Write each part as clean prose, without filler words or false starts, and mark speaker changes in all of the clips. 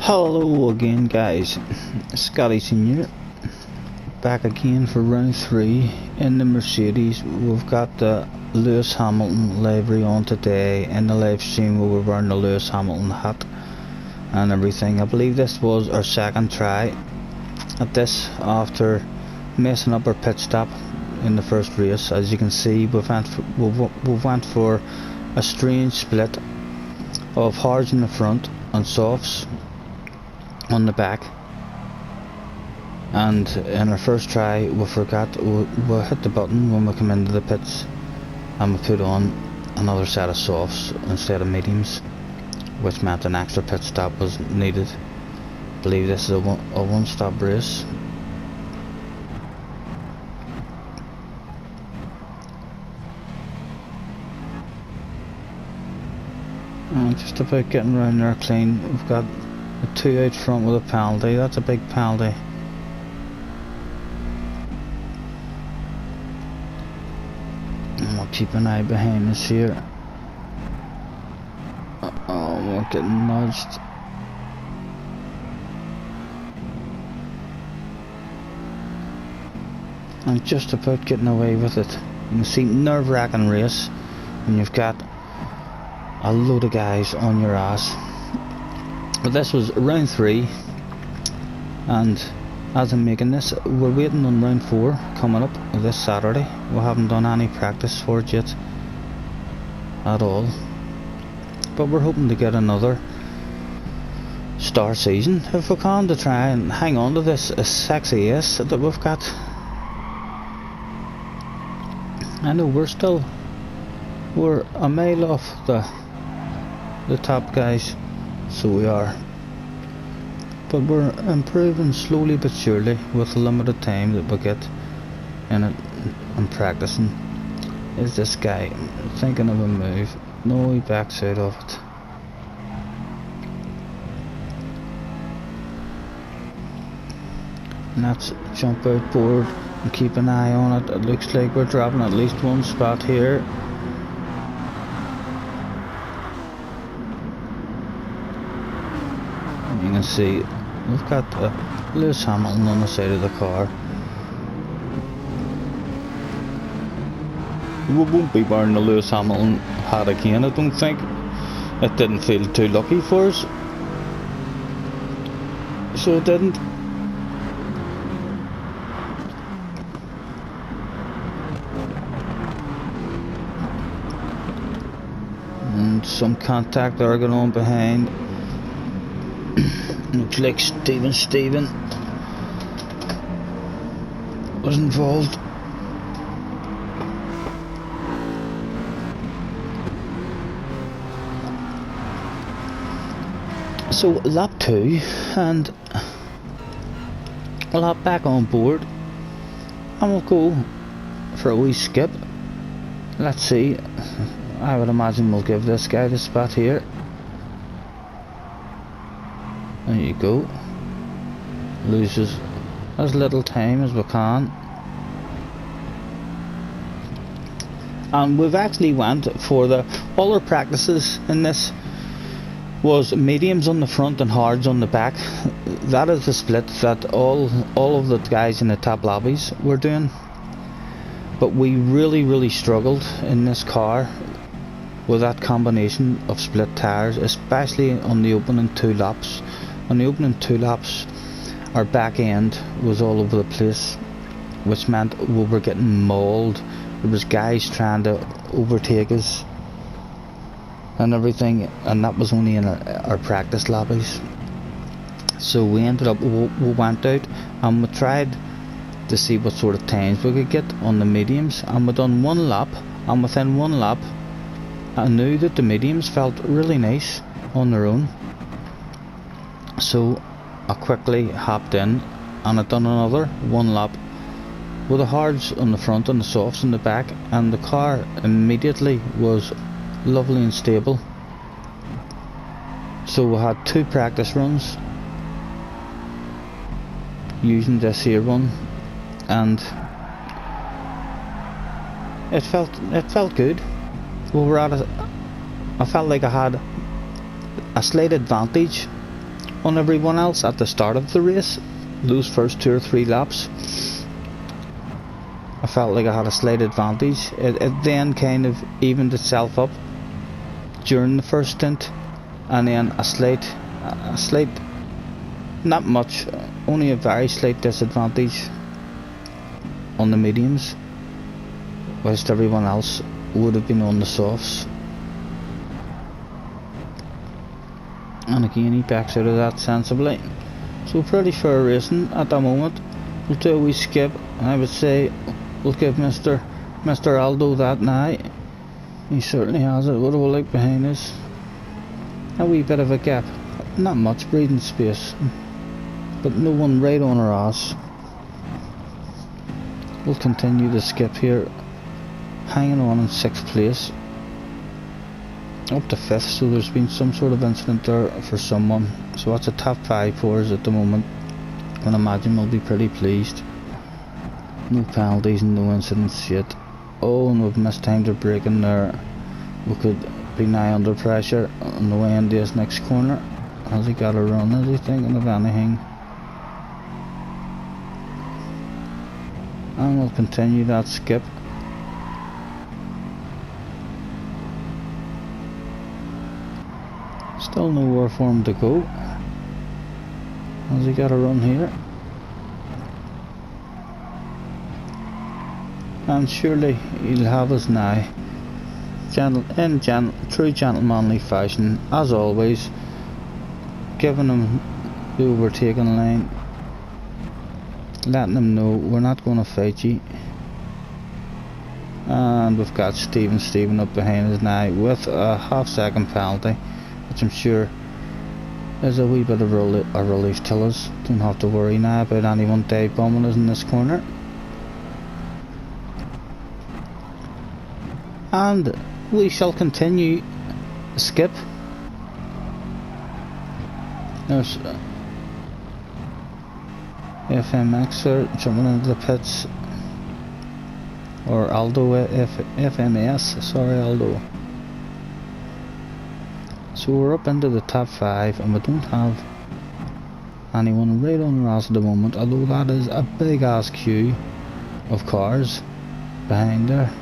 Speaker 1: Hello again guys, SCOTTIESNR back again for round 3 in the Mercedes. We've got the Lewis Hamilton livery on today in the live stream where we're wearing the Lewis Hamilton hat and everything. I believe this was our second try at this after messing up our pit stop in the first race. As you can see, we went for a strange split of hards in the front and softs on the back, and in our first try we hit the button when we come into the pits and we put on another set of softs instead of mediums, which meant an extra pit stop was needed. I believe this is a one-stop race. And just about getting around there clean. We've got a 2 out front with a penalty. That's a big penalty. And we'll keep an eye behind us here. Oh, we're getting nudged. I'm just about getting away with it. You can see, nerve-wracking race when you've got a load of guys on your ass. But this was round 3, and as I'm making this, we're waiting on round 4 coming up this Saturday. We haven't done any practice for it yet at all, but we're hoping to get another star season if we can, to try and hang on to this sexy ace that we've got. I know we're a mile off the top guys, so we are, but we're improving slowly but surely with the limited time that we get in it and practicing. Is this guy thinking of a move? No, he backs out of it. And let's jump out board and keep an eye on it. It looks like we're dropping at least one spot here. You can see we've got Lewis Hamilton on the side of the car. We won't be wearing the Lewis Hamilton hat again, I don't think. It didn't feel too lucky for us, so it didn't. And some contact there going on behind. Looks like Steven was involved. So lap 2, and we'll hop back on board and we'll go for a wee skip. Let's see, I would imagine we'll give this guy the spot here. There you go. Loses as little time as we can. And we've actually went for all our practices in this was mediums on the front and hards on the back. That is the split that all of the guys in the top lobbies were doing. But we really struggled in this car with that combination of split tires, especially on the opening 2 laps. On the opening 2 laps, our back end was all over the place, which meant we were getting mauled. There was guys trying to overtake us and everything, and that was only in our practice lobbies. So we ended up, we went out and we tried to see what sort of times we could get on the mediums, and we done 1 lap, and within 1 lap I knew that the mediums felt really nice on their own. So I quickly hopped in and I done another 1 lap with the hards on the front and the softs on the back, and the car immediately was lovely and stable. So we had 2 practice runs using this here one, and it felt good. I felt like I had a slight advantage on everyone else at the start of the race. Those first 2 or 3 laps, I felt like I had a slight advantage. It then kind of evened itself up during the first stint, and then a slight, not much, only a very slight disadvantage on the mediums, whilst everyone else would have been on the softs. And again, he backs out of that sensibly. So pretty fair racing at the moment. We'll do a wee skip. I would say we'll give Mr. Aldo that now. He certainly has it. What do we like behind us? A wee bit of a gap. Not much breathing space, but no one right on our ass. We'll continue the skip here, hanging on in 6th place. Up to 5th, so there's been some sort of incident there for someone. So that's a top 5 for us at the moment. I can imagine we'll be pretty pleased. No penalties and no incidents yet. Oh, and we've missed time to break in there. We could be nigh under pressure on the way into this next corner. Has he got a run? Is he thinking of anything? And we'll continue that skip. Still nowhere for him to go. Has he got a run here? And surely he'll have us now. True gentlemanly fashion, as always, giving him the overtaking line, letting him know we're not going to fight you. And we've got Stephen up behind us now with a half-second penalty, which I'm sure is a wee bit of a relief to us. Don't have to worry now about anyone dive bombing us in this corner. And we shall continue the skip. There's FMX there jumping into the pits, or Aldo, FMS, sorry Aldo. So we're up into the top 5 and we don't have anyone right on our ass at the moment, although that is a big ass queue of cars behind there.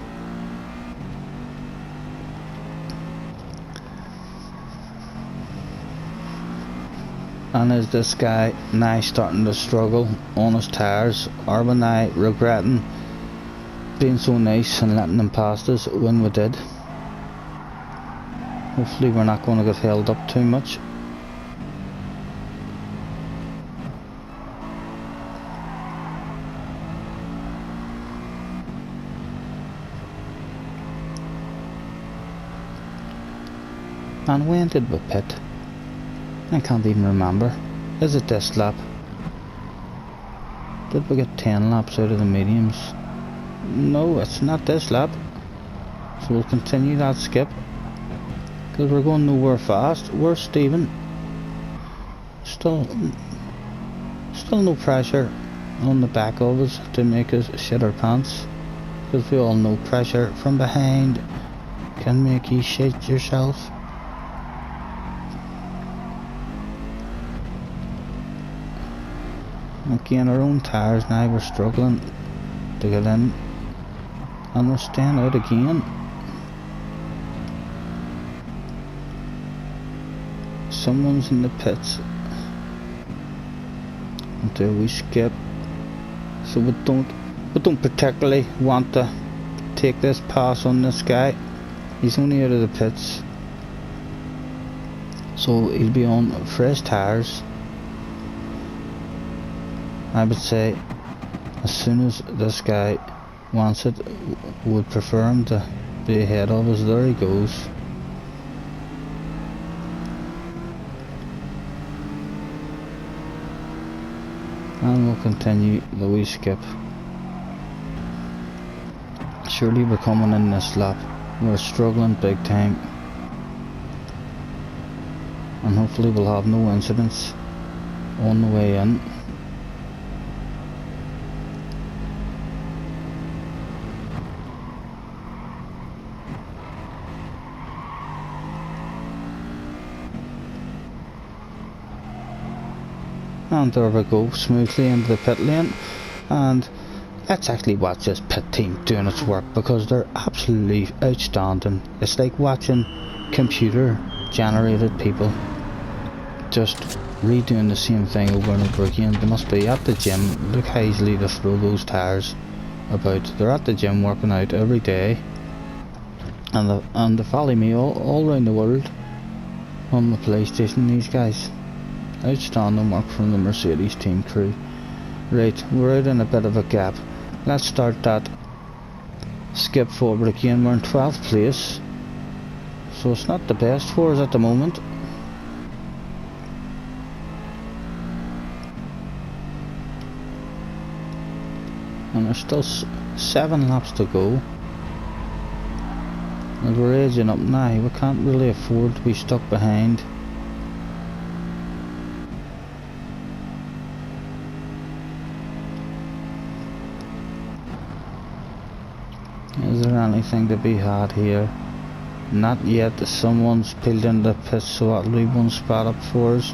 Speaker 1: And is this guy now starting to struggle on his tyres? Are we now regretting being so nice and letting them past us when we did? Hopefully we're not going to get held up too much. And when did we pit? I can't even remember. Is it this lap? Did we get 10 laps out of the mediums? No, it's not this lap. So we'll continue that skip, because we're going nowhere fast. Where's Stephen? Still no pressure on the back of us to make us shit our pants, because we all know pressure from behind can make you shit yourself. Again, our own tyres now, we're struggling to get in, and we're staying out again. Someone's in the pits. Until we skip, so we don't particularly want to take this pass on this guy. He's only out of the pits, so he'll be on fresh tyres. I would say as soon as this guy wants it, would prefer him to be ahead of us. There he goes. And we'll continue the wee skip. Surely we're coming in this lap. We're struggling big time, and hopefully we'll have no incidents on the way in. And there we go, smoothly into the pit lane. And let's actually watch this pit team doing its work, because they're absolutely outstanding. It's like watching computer generated people just redoing the same thing over and over again. They must be at the gym. Look how easily they throw those tires about. They're at the gym working out every day, and they follow me all around the world on the PlayStation. These guys, outstanding work from the Mercedes team crew. Right, we're out in a bit of a gap. Let's start that skip forward again. We're in 12th place, so it's not the best for us at the moment. And there's still 7 laps to go. And we're edging up now. We can't really afford to be stuck behind. Is there anything to be had here? Not yet. Someone's peeled in the pit, so that'll be one spot up for us.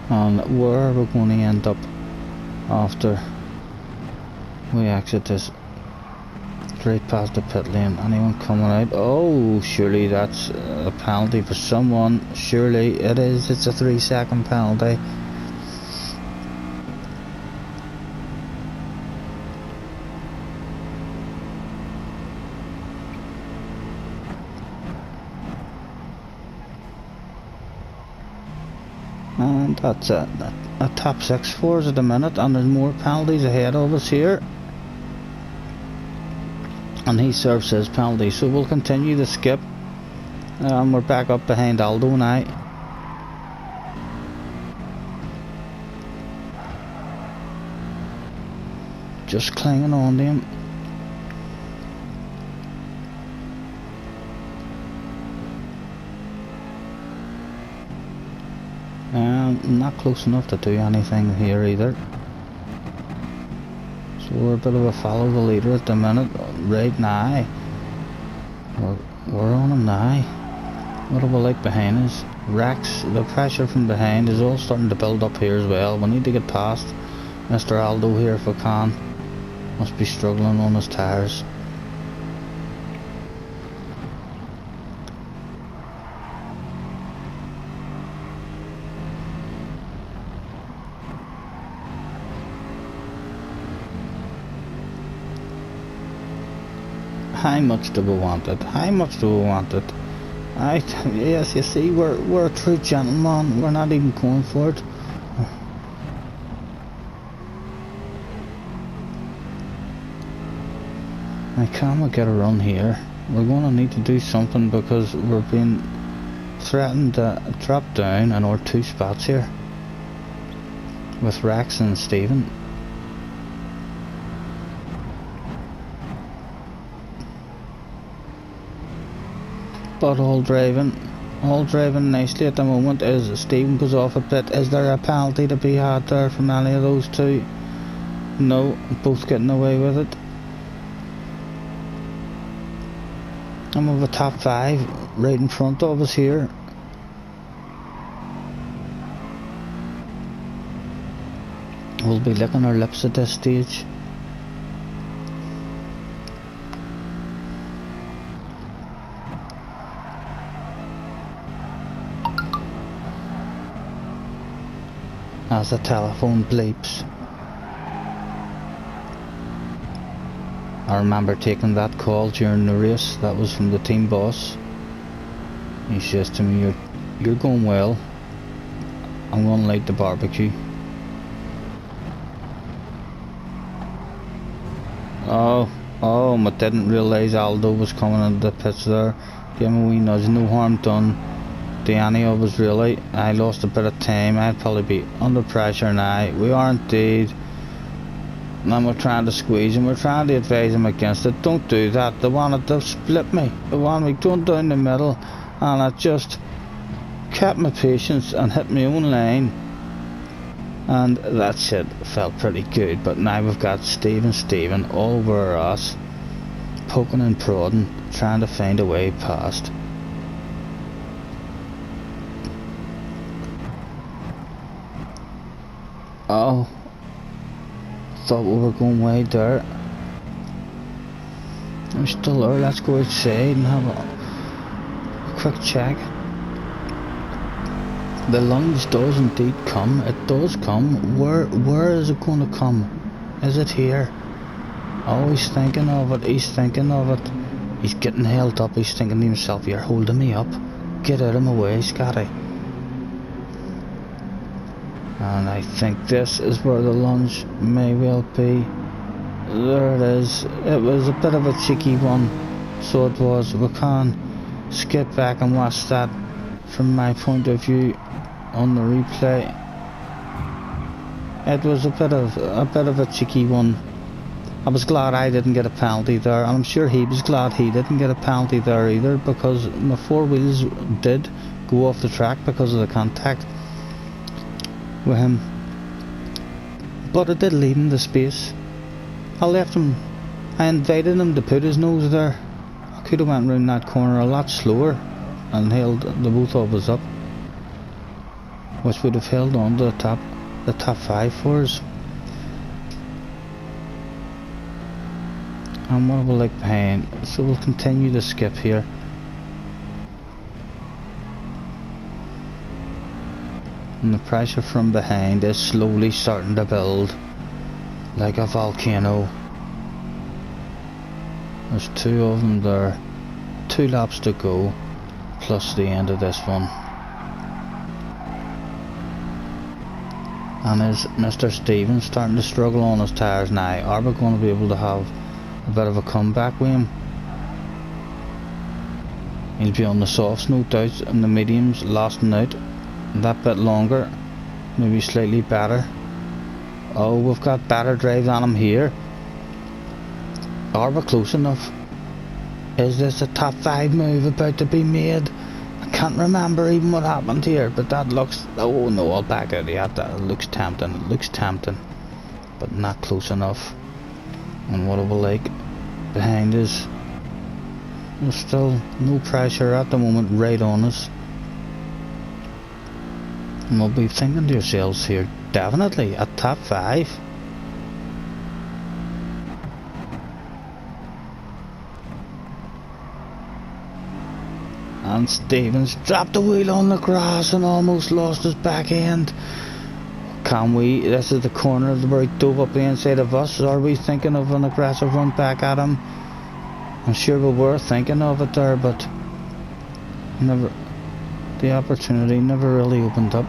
Speaker 1: And where are we going to end up after we exit this? Right past the pit lane. Anyone coming out? Oh, surely that's a penalty for someone. Surely it is. It's a 3-second penalty. And that's a top 6 for us at the minute, and there's more penalties ahead of us here. And he serves his penalty, so we'll continue the skip. And we're back up behind Aldo now. Just clinging on to him. Not close enough to do anything here either. So we're a bit of a follow the leader at the minute. Right now, we're on him now. What do we like behind us? Rex, the pressure from behind is all starting to build up here as well. We need to get past Mr. Aldo here if we can. Must be struggling on his tyres. How much do we want it? How much do we want it? Yes, you see, we're a true gentleman. We're not even going for it. Now, can we get a run here? We're going to need to do something, because we're being threatened to drop down in our 2 spots here with Rex and Stephen. But all driving nicely at the moment. As Stephen goes off a bit, is there a penalty to be had there from any of those two? No, both getting away with it. And we have a top 5 right in front of us here. We'll be licking our lips at this stage. As the telephone bleeps. I remember taking that call during the race. That was from the team boss. He says to me, you're going well. I'm going to light the barbecue. Oh, I didn't realise Aldo was coming into the pits there. Give him a wee nudge, no harm done to any of us really. I lost a bit of time. I'd probably be under pressure now. We are indeed. And we're trying to squeeze him. We're trying to advise him against it. Don't do that. They wanted to split me. They wanted me going down the middle, and I just kept my patience and hit my own line. And that's it. Felt pretty good. But now we've got Stephen all over us, poking and prodding, trying to find a way past. Oh, thought we were going wide there. We're still there. Let's go outside and have a quick check. The lunge does indeed come. It does come. Where is it going to come? Is it here? Oh, he's thinking of it. He's thinking of it. He's getting held up. He's thinking to himself, "You're holding me up. Get out of my way, Scotty." And I think this is where the lunge may well be. There it is. It was a bit of a cheeky one, so it was. We can skip back and watch that from my point of view on the replay. It was a bit of a cheeky one. I was glad I didn't get a penalty there, and I'm sure he was glad he didn't get a penalty there either, because my four wheels did go off the track because of the contact with him. But it did lead him to space. I left him. I invited him to put his nose there. I could have went round that corner a lot slower and held the both of us up, which would have held on to the top five for us. And what will like behind? So we'll continue to skip here. And the pressure from behind is slowly starting to build like a volcano. There's two of them there. 2 laps to go, plus the end of this one. And is Mr. Stevens starting to struggle on his tyres now? Are we going to be able to have a bit of a comeback with him? He'll be on the softs, no doubt, and the mediums lasting out that bit longer, maybe slightly better. Oh, we've got better drive on him here. Are we close enough? Is this a top 5 move about to be made? I can't remember even what happened here, but that looks... Oh no, I'll back out. Yeah, that looks tempting. It looks tempting, but not close enough. And what are we like behind us? There's still no pressure at the moment right on us. And we'll be thinking to ourselves here, definitely a top 5. And Stevens dropped the wheel on the grass and almost lost his back end. Can we? This is the corner where he dove up the inside of us. Are we thinking of an aggressive run back at him? I'm sure we were thinking of it there, but never. The opportunity never really opened up.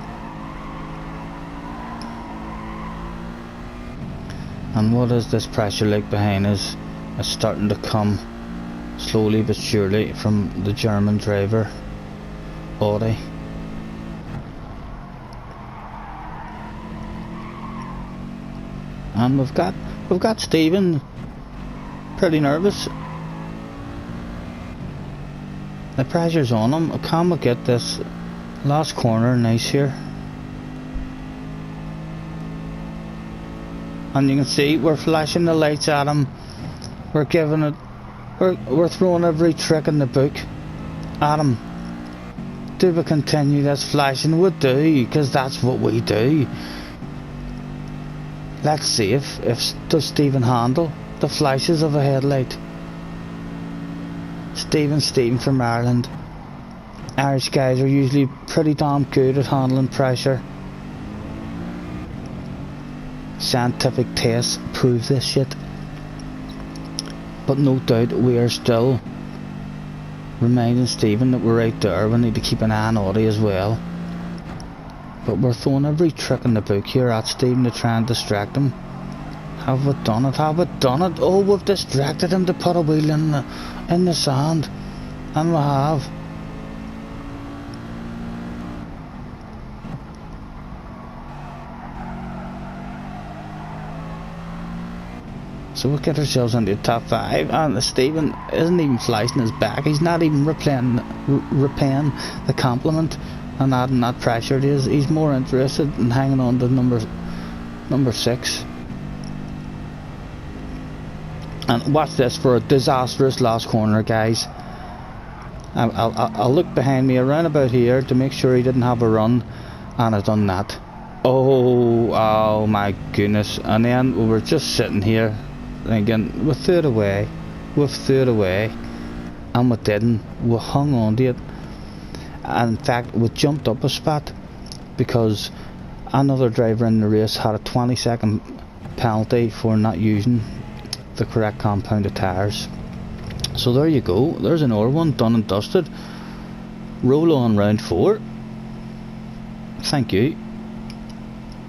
Speaker 1: And what is this pressure like behind us? It's starting to come slowly but surely from the German driver, Audi. And we've got Stephen pretty nervous. The pressure's on him. Can we get this last corner nice here? And you can see we're flashing the lights at him. We're giving it. We're throwing every trick in the book at him. Do we continue this flashing? We do, because that's what we do. Let's see if does Stephen handle the flashes of a headlight. Stephen from Ireland. Irish guys are usually pretty damn good at handling pressure. Scientific tests prove this shit. But no doubt we are still reminding Stephen that we're right there. We need to keep an eye on Audi as well. But we're throwing every trick in the book here at Stephen to try and distract him. Have we done it? Have we done it? Oh, we've distracted him to put a wheel in the sand. And we have. So we get ourselves into the top 5, and Stephen isn't even flashing his back. He's not even repaying the compliment and adding that pressure. He's more interested in hanging on to number 6. And watch this for a disastrous last corner, guys. I'll look behind me around about here to make sure he didn't have a run, and I done that. Oh my goodness. And then we were just sitting here thinking, we threw it away, and we didn't. We hung on to it, and in fact we jumped up a spot because another driver in the race had a 20-second penalty for not using the correct compound of tyres. So there you go, there's another one done and dusted. Roll on round 4. Thank you.